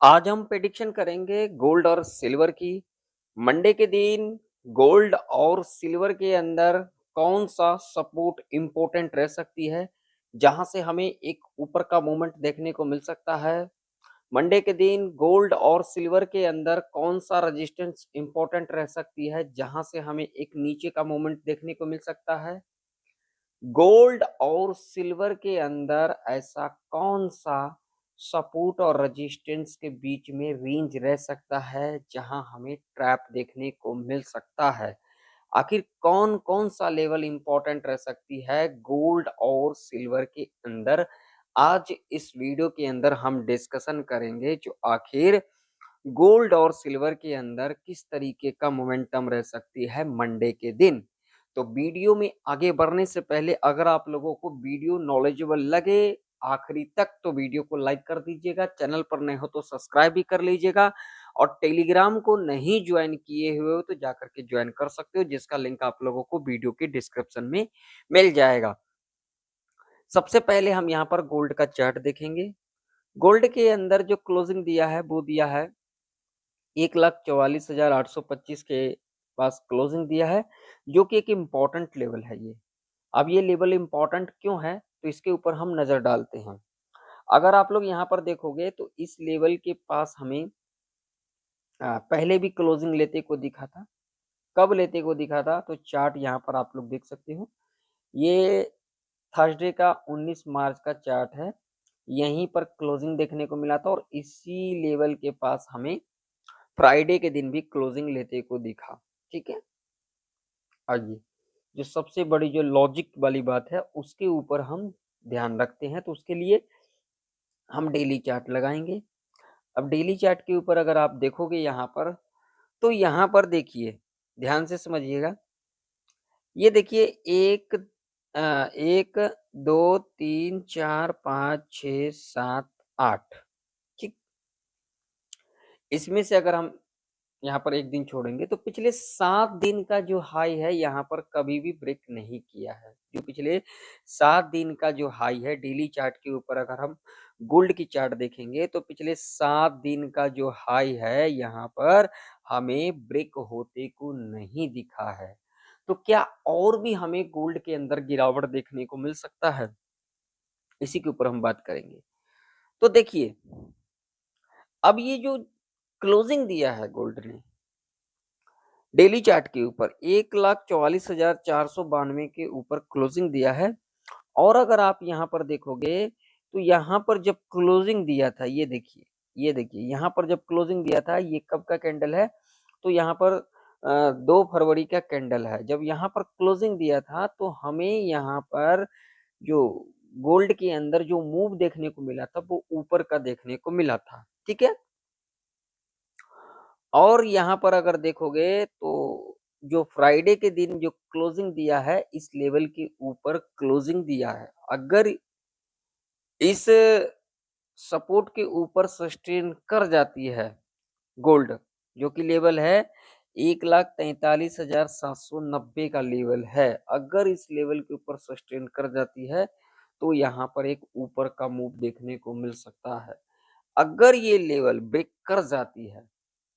आज हम प्रेडिक्शन करेंगे गोल्ड और सिल्वर की। मंडे के दिन गोल्ड और सिल्वर के अंदर कौन सा सपोर्ट इंपॉर्टेंट रह सकती है, जहां से हमें एक ऊपर का मूवमेंट देखने को मिल सकता है। मंडे के दिन गोल्ड और सिल्वर के अंदर कौन सा रेजिस्टेंस इंपॉर्टेंट रह सकती है, जहां से हमें एक नीचे का मूवमेंट देखने को मिल सकता है। गोल्ड और सिल्वर के अंदर ऐसा कौन सा सपोर्ट और रेजिस्टेंस के बीच में रेंज रह सकता है, जहां हमें ट्रैप देखने को मिल सकता है। आखिर कौन कौन सा लेवल इंपॉर्टेंट रह सकती है गोल्ड और सिल्वर के अंदर, आज इस वीडियो के अंदर हम डिस्कशन करेंगे। जो आखिर गोल्ड और सिल्वर के अंदर किस तरीके का मोमेंटम रह सकती है मंडे के दिन। तो वीडियो में आगे बढ़ने से पहले अगर आप लोगों को वीडियो नॉलेजेबल लगे आखिरी तक, तो वीडियो को लाइक कर दीजिएगा, चैनल पर नए हो तो सब्सक्राइब भी कर लीजिएगा, और टेलीग्राम को नहीं ज्वाइन किए हुए हो तो जाकर के ज्वाइन कर सकते हो, जिसका लिंक आप लोगों को वीडियो के डिस्क्रिप्शन में मिल जाएगा। सबसे पहले हम यहाँ पर गोल्ड का चार्ट देखेंगे। गोल्ड के अंदर जो क्लोजिंग दिया है वो दिया है 1,44,825 के पास क्लोजिंग दिया है, जो कि एक इम्पॉर्टेंट लेवल है ये। अब ये लेवल इम्पॉर्टेंट क्यों है, तो इसके ऊपर हम नजर डालते हैं। अगर आप लोग यहाँ पर देखोगे तो इस लेवल के पास हमें पहले भी क्लोजिंग लेते को दिखा था। कब लेते को दिखा था, तो चार्ट यहाँ पर आप लोग देख सकते हो। ये थर्सडे का 19 मार्च का चार्ट है। यहीं पर क्लोजिंग देखने को मिला था और इसी लेवल के पास हमें फ्राइडे के दिन भी क्लोजिंग लेते को दिखा। ठीक है, आइए जो सबसे बड़ी जो लॉजिक वाली बात है उसके ऊपर हम ध्यान रखते हैं, तो उसके लिए हम डेली चार्ट लगाएंगे। अब डेली चार्ट के ऊपर अगर आप देखोगे यहाँ पर, तो यहाँ पर देखिए, ध्यान से समझिएगा। ये देखिए एक, दो, तीन, चार, पाँच, छ, सात, आठ। ठीक, इसमें से अगर हम यहाँ पर एक दिन छोड़ेंगे तो पिछले 7 दिन का जो हाई है यहाँ पर कभी भी ब्रेक नहीं किया है। जो पिछले 7 दिन का जो हाई है डेली चार्ट के ऊपर, अगर हम गोल्ड की चार्ट देखेंगे तो पिछले 7 दिन का जो हाई है यहाँ पर हमें ब्रेक होते को नहीं दिखा है। तो क्या और भी हमें गोल्ड के अंदर गिरावट देखने को मिल सकता है, इसी के ऊपर हम बात करेंगे। तो देखिए, अब ये जो क्लोजिंग दिया है गोल्ड ने डेली चार्ट के ऊपर 1,44,492 के ऊपर क्लोजिंग दिया है। और अगर आप यहाँ पर देखोगे तो यहाँ पर जब क्लोजिंग दिया था, ये देखिए यहाँ पर जब क्लोजिंग दिया था, ये कब का कैंडल है, तो यहाँ पर 2 फरवरी का कैंडल है। जब यहाँ पर क्लोजिंग दिया था तो हमें यहाँ पर जो गोल्ड के अंदर जो मूव देखने को मिला था वो ऊपर का देखने को मिला था। ठीक है, और यहाँ पर अगर देखोगे तो जो फ्राइडे के दिन जो क्लोजिंग दिया है इस लेवल के ऊपर क्लोजिंग दिया है। अगर इस सपोर्ट के ऊपर सस्टेन कर जाती है गोल्ड, जो कि लेवल है 1,43,790 का लेवल है, अगर इस लेवल के ऊपर सस्टेन कर जाती है तो यहाँ पर एक ऊपर का मूव देखने को मिल सकता है। अगर ये लेवल ब्रेक कर जाती है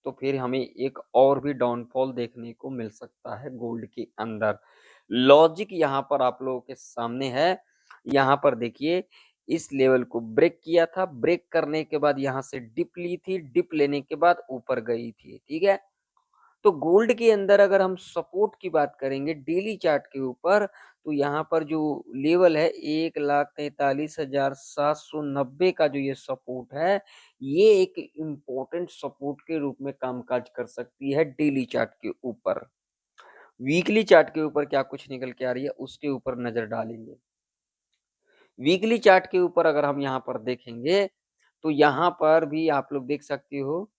तो फिर हमें एक और भी डाउनफॉल देखने को मिल सकता है गोल्ड के अंदर। लॉजिक यहाँ पर आप लोगों के सामने है। यहाँ पर देखिए, इस लेवल को ब्रेक किया था, ब्रेक करने के बाद यहाँ से डिप ली थी, डिप लेने के बाद ऊपर गई थी। ठीक है, तो गोल्ड के अंदर अगर हम सपोर्ट की बात करेंगे डेली चार्ट के ऊपर, तो यहाँ पर जो लेवल है 1,43,790 का जो ये सपोर्ट है, ये एक इम्पोर्टेंट सपोर्ट के रूप में कामकाज कर सकती है डेली चार्ट के ऊपर। वीकली चार्ट के ऊपर क्या कुछ निकल के आ रही है उसके ऊपर नजर डालेंगे। वीकली चार्ट के ऊपर अगर हम यहाँ पर देखेंगे तो यहाँ पर भी आप लोग देख सकते हो,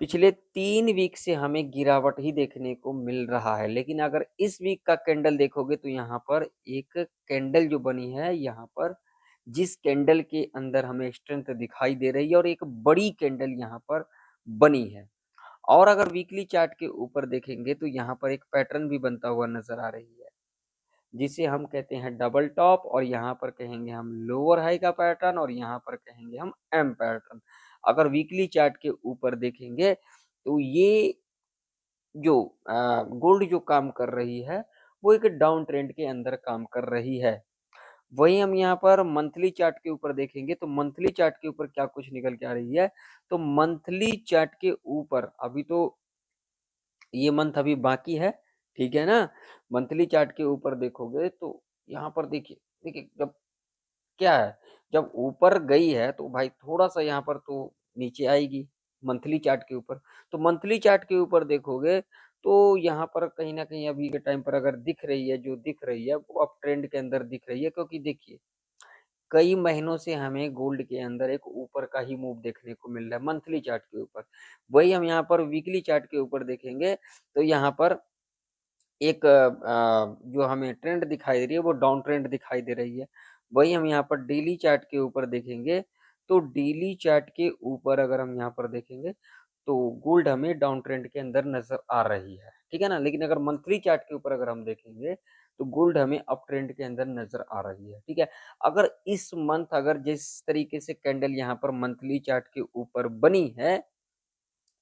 पिछले 3 वीक से हमें गिरावट ही देखने को मिल रहा है। लेकिन अगर इस वीक का कैंडल देखोगे तो यहाँ पर एक कैंडल जो बनी है, यहाँ पर जिस कैंडल के अंदर हमें स्ट्रेंथ दिखाई दे रही है और एक बड़ी कैंडल यहाँ पर बनी है। और अगर वीकली चार्ट के ऊपर देखेंगे तो यहाँ पर एक पैटर्न भी बनता हुआ नजर आ रही है, जिसे हम कहते हैं डबल टॉप, और यहाँ पर कहेंगे हम लोअर हाई का पैटर्न, और यहाँ पर कहेंगे हम एम पैटर्न। अगर वीकली चार्ट के ऊपर देखेंगे तो ये जो गोल्ड जो काम कर रही है वो एक डाउन ट्रेंड के अंदर काम कर रही है। वही हम यहाँ पर मंथली चार्ट के ऊपर देखेंगे तो मंथली चार्ट के ऊपर क्या कुछ निकल के आ रही है। तो मंथली चार्ट के ऊपर अभी तो ये मंथ अभी बाकी है, ठीक है ना। मंथली चार्ट के ऊपर देखोगे तो यहाँ पर देखिए, देखिए जब क्या है, जब ऊपर गई है तो भाई थोड़ा सा यहाँ पर तो नीचे आएगी मंथली चार्ट के ऊपर। तो मंथली चार्ट के ऊपर देखोगे तो यहाँ पर कहीं ना कहीं अभी के टाइम पर अगर दिख रही है, जो दिख रही है वो अप ट्रेंड के अंदर दिख रही है, क्योंकि देखिए कई महीनों से हमें गोल्ड के अंदर एक ऊपर का ही मूव देखने को मिल रहा है मंथली चार्ट के ऊपर। वही हम यहाँ पर वीकली चार्ट के ऊपर देखेंगे तो यहाँ पर एक जो हमें ट्रेंड दिखाई दे रही है वो डाउन ट्रेंड दिखाई दे रही है। वही हम यहाँ पर डेली चार्ट के ऊपर देखेंगे तो डेली चार्ट के ऊपर अगर हम यहाँ पर देखेंगे तो गोल्ड हमें डाउन ट्रेंड के अंदर नजर आ रही है, ठीक है ना। लेकिन अगर मंथली चार्ट के ऊपर अगर हम देखेंगे तो गोल्ड हमें अप ट्रेंड के अंदर नजर आ रही है, ठीक है। अगर इस मंथ अगर जिस तरीके से कैंडल यहाँ पर मंथली चार्ट के ऊपर बनी है,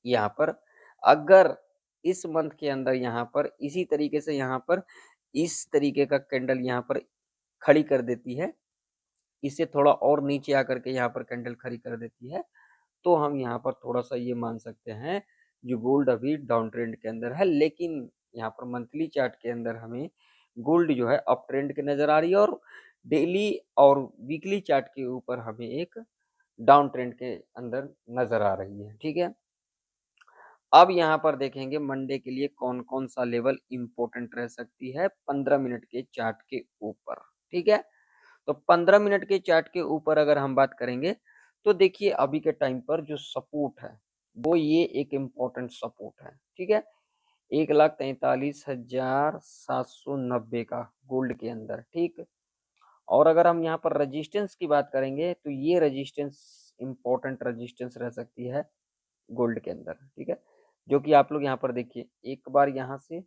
यहाँ पर अगर इस मंथ के अंदर यहाँ पर इसी तरीके से यहाँ पर इस तरीके का कैंडल यहाँ पर खड़ी कर देती है, इससे थोड़ा और नीचे आकर के यहाँ पर कैंडल खड़ी कर देती है, तो हम यहाँ पर थोड़ा सा ये मान सकते हैं जो गोल्ड अभी डाउन ट्रेंड के अंदर है। लेकिन यहाँ पर मंथली चार्ट के अंदर हमें गोल्ड जो है अप ट्रेंड के नजर आ रही है और डेली और वीकली चार्ट के ऊपर हमें एक डाउन ट्रेंड के अंदर नजर आ रही है, ठीक है। अब यहाँ पर देखेंगे मंडे के लिए कौन कौन सा लेवल इंपॉर्टेंट रह सकती है 15 मिनट के चार्ट के ऊपर, ठीक है। तो 15 मिनट के चार्ट के ऊपर अगर हम बात करेंगे तो देखिए अभी के टाइम पर जो सपोर्ट है वो ये एक इम्पोर्टेंट सपोर्ट है, ठीक है। 1,43,790 का गोल्ड के अंदर, ठीक। और अगर हम यहाँ पर रेजिस्टेंस की बात करेंगे तो ये रेजिस्टेंस इम्पोर्टेंट रेजिस्टेंस रह सकती है गोल्ड के अंदर, ठीक है। जो कि आप लोग यहाँ पर देखिए एक बार यहाँ से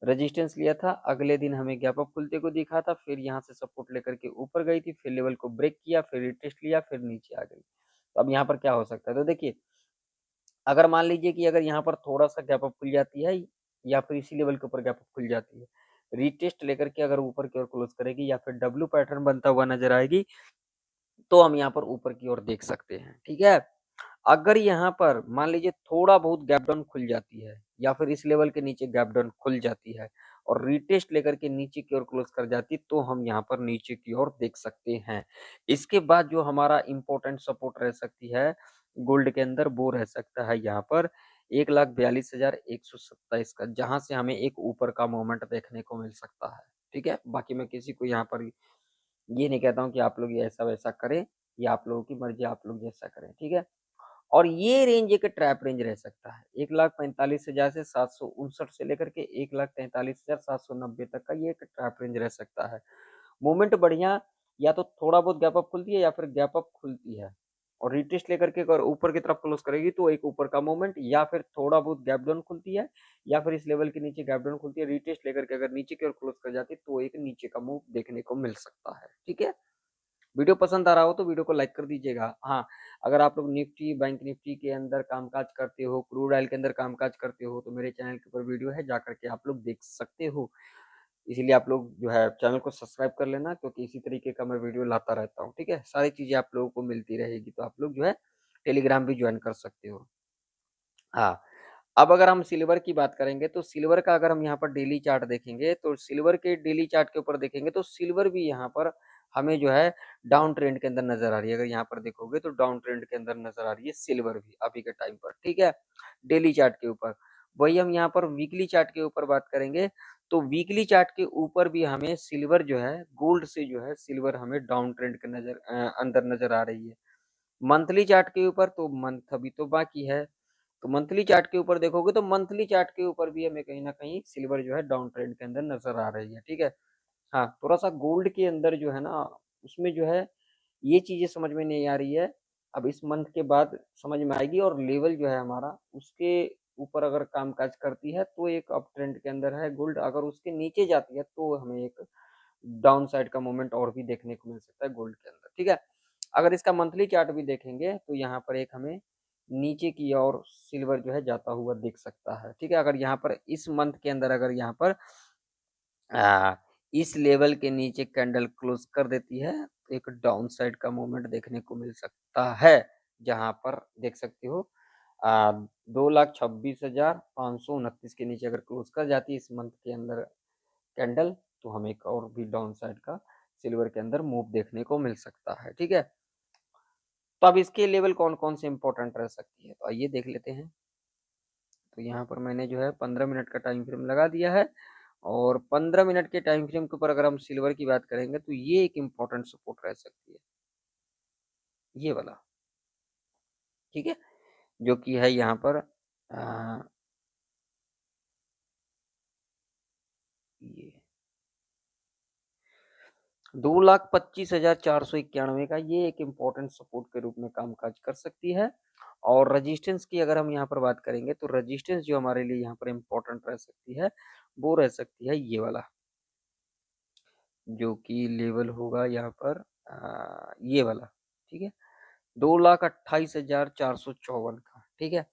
रेजिस्टेंस लिया था, अगले दिन हमें गैप अप खुलते को दिखा था, फिर यहाँ से सपोर्ट लेकर के ऊपर गई थी, फिर लेवल को ब्रेक किया, फिर रिटेस्ट लिया, फिर नीचे आ गई। तो अब यहाँ पर क्या हो सकता है, तो देखिए अगर मान लीजिए कि अगर यहाँ पर थोड़ा सा गैप अप खुल जाती है या फिर इसी लेवल के ऊपर गैप अप खुल जाती है, रिटेस्ट लेकर के अगर ऊपर की ओर क्लोज करेगी या फिर डब्ल्यू पैटर्न बनता हुआ नजर आएगी तो हम यहाँ पर ऊपर की ओर देख सकते हैं, ठीक है। अगर यहाँ पर मान लीजिए थोड़ा बहुत गैप डाउन खुल जाती है या फिर इस लेवल के नीचे गैप डाउन खुल जाती है और रिटेस्ट लेकर के नीचे की ओर क्लोज कर जाती तो हम यहाँ पर नीचे की ओर देख सकते हैं। इसके बाद जो हमारा इंपॉर्टेंट सपोर्ट रह सकती है गोल्ड के अंदर वो रह सकता है यहाँ पर 1,42,127 का, जहां से हमें एक ऊपर का मोमेंट देखने को मिल सकता है, ठीक है। बाकी मैं किसी को यहाँ पर ये नहीं कहता हूँ कि आप लोग ये ऐसा वैसा करें, या आप लोगों की मर्जी, आप लोग जैसा करें, ठीक है। और ये रेंज एक ट्रैप रेंज रह सकता है 1,45,000 से 759 से लेकर के 1,43,790 तक का ये एक ट्रैप रेंज रह सकता है। मूवमेंट बढ़िया या तो थोड़ा बहुत गैप अप खुलती है या फिर गैप अप खुलती है और रिटेस्ट लेकर के अगर ऊपर की तरफ क्लोज करेगी तो एक ऊपर का मूवमेंट, या फिर थोड़ा बहुत गैप डाउन खुलती है या फिर इस लेवल के नीचे गैप डाउन खुलती है, रिटेस्ट लेकर के अगर नीचे की ओर क्लोज कर जाती है तो एक नीचे का मूव देखने को मिल सकता है, ठीक है। वीडियो पसंद आ रहा हो तो वीडियो को लाइक कर दीजिएगा। हाँ, अगर आप लोग निफ्टी, बैंक निफ्टी के अंदर कामकाज करते हो, क्रूड ऑयल के अंदर कामकाज करते हो, तो मेरे चैनल के ऊपर वीडियो है, जा करके आप लोग देख सकते हो। इसीलिए आप लोग जो है चैनल को सब्सक्राइब कर लेना, क्योंकि इसी तरीके का मैं वीडियो लाता रहता हूँ, ठीक है। सारी चीज़ें आप लोगों को मिलती रहेगी, तो आप लोग जो है टेलीग्राम भी ज्वाइन कर सकते हो। हाँ, अब अगर हम सिल्वर की बात करेंगे तो सिल्वर का अगर हम यहाँ पर डेली चार्ट देखेंगे तो सिल्वर के डेली चार्ट के ऊपर देखेंगे तो सिल्वर भी यहाँ पर हमें जो है डाउन ट्रेंड के अंदर नजर आ रही है। अगर यहाँ पर देखोगे तो डाउन ट्रेंड के अंदर नजर आ रही है सिल्वर भी अभी के टाइम पर, ठीक है, डेली चार्ट के ऊपर। वही हम यहाँ पर वीकली चार्ट के ऊपर बात करेंगे तो वीकली चार्ट के ऊपर भी हमें सिल्वर जो है गोल्ड से जो है सिल्वर हमें डाउन ट्रेंड के अंदर नजर आ रही है। मंथली चार्ट के ऊपर तो मंथ अभी तो बाकी है, तो मंथली चार्ट के ऊपर देखोगे तो मंथली चार्ट के ऊपर भी हमें कहीं ना कहीं सिल्वर जो है डाउन ट्रेंड के अंदर नजर आ रही है, ठीक है। हाँ, थोड़ा सा गोल्ड के अंदर जो है ना उसमें जो है ये चीजें समझ में नहीं आ रही है। अब इस मंथ के बाद समझ में आएगी और लेवल जो है हमारा उसके ऊपर अगर काम काज करती है तो एक अप ट्रेंड के अंदर है गोल्ड, अगर उसके नीचे जाती है तो हमें एक डाउन साइड का मोमेंट और भी देखने को मिल सकता है गोल्ड के अंदर, ठीक है। अगर इसका मंथली चार्ट भी देखेंगे तो यहाँ पर एक हमें नीचे की ओर सिल्वर जो है जाता हुआ दिख सकता है। ठीक है, अगर यहाँ पर इस मंथ के अंदर अगर यहाँ पर इस लेवल के नीचे कैंडल क्लोज कर देती है तो एक डाउन साइड का मूवमेंट देखने को मिल सकता है, जहां पर देख सकते हो 2,26,529 के नीचे अगर क्लोज कर जाती है इस मंथ के अंदर कैंडल, तो हमें एक और भी डाउन साइड का सिल्वर के अंदर मूव देखने को मिल सकता है। ठीक है, तो अब इसके लेवल कौन कौन से इंपॉर्टेंट रह सकती है, तो आइए देख लेते हैं। तो यहाँ पर मैंने जो है 15 मिनट का टाइम फ्रेम लगा दिया है, और 15 मिनट के टाइम फ्रेम के ऊपर अगर हम सिल्वर की बात करेंगे तो ये एक इम्पोर्टेंट सपोर्ट रह सकती है, ये वाला। ठीक है, जो कि है यहाँ पर ये 2,25,491 का ये एक इम्पोर्टेंट सपोर्ट के रूप में कामकाज कर सकती है। और रेजिस्टेंस की अगर हम यहाँ पर बात करेंगे तो रेजिस्टेंस जो हमारे लिए यहाँ पर इम्पोर्टेंट रह सकती है वो रह सकती है ये वाला, जो कि लेवल होगा यहाँ पर ये वाला। ठीक है, 2,28,454 का। ठीक है,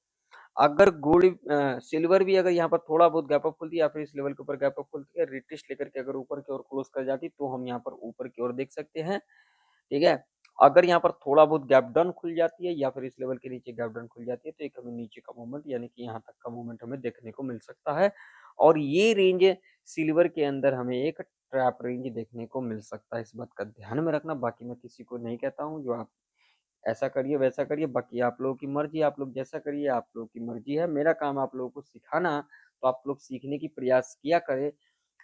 अगर गोल्ड सिल्वर भी अगर यहाँ पर थोड़ा बहुत गैप अप खुलती है या फिर इस लेवल के ऊपर गैप अप खुलती है, रिटेस्ट लेकर के अगर ऊपर की ओर क्लोज कर जाती तो हम यहाँ पर ऊपर की ओर देख सकते हैं। ठीक है, अगर यहाँ पर थोड़ा बहुत गैप डाउन खुल जाती है या फिर इस लेवल के नीचे गैप डाउन खुल जाती है तो एक हमें नीचे का मूवमेंट यानी कि यहाँ तक का मूवमेंट हमें देखने को मिल सकता है। और ये रेंज सिल्वर के अंदर हमें एक ट्रैप रेंज देखने को मिल सकता है, इस बात का ध्यान में रखना। बाकी मैं किसी को नहीं कहता हूँ जो आप ऐसा करिए वैसा करिए, बाकी आप लोगों की मर्जी, आप लोग जैसा करिए, आप लोगों की मर्जी है। मेरा काम आप लोगों को सिखाना, तो आप लोग सीखने की प्रयास किया करें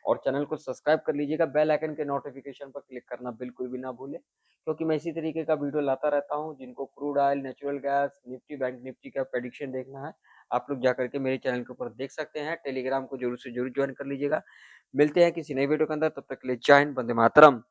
और चैनल को सब्सक्राइब कर लीजिएगा। बेल आइकन के नोटिफिकेशन पर क्लिक करना बिल्कुल भी ना भूलें, क्योंकि मैं इसी तरीके का वीडियो लाता रहता हूं। जिनको crude oil, natural gas, Nifty, bank Nifty का प्रेडिक्शन देखना है, आप लोग जाकर के मेरे चैनल के ऊपर देख सकते हैं। टेलीग्राम को जरूर से जरूर ज्वाइन कर लीजिएगा। मिलते हैं किसी नई वीडियो के अंदर, तब तक के लिए जय हिंद, वंदे मातरम।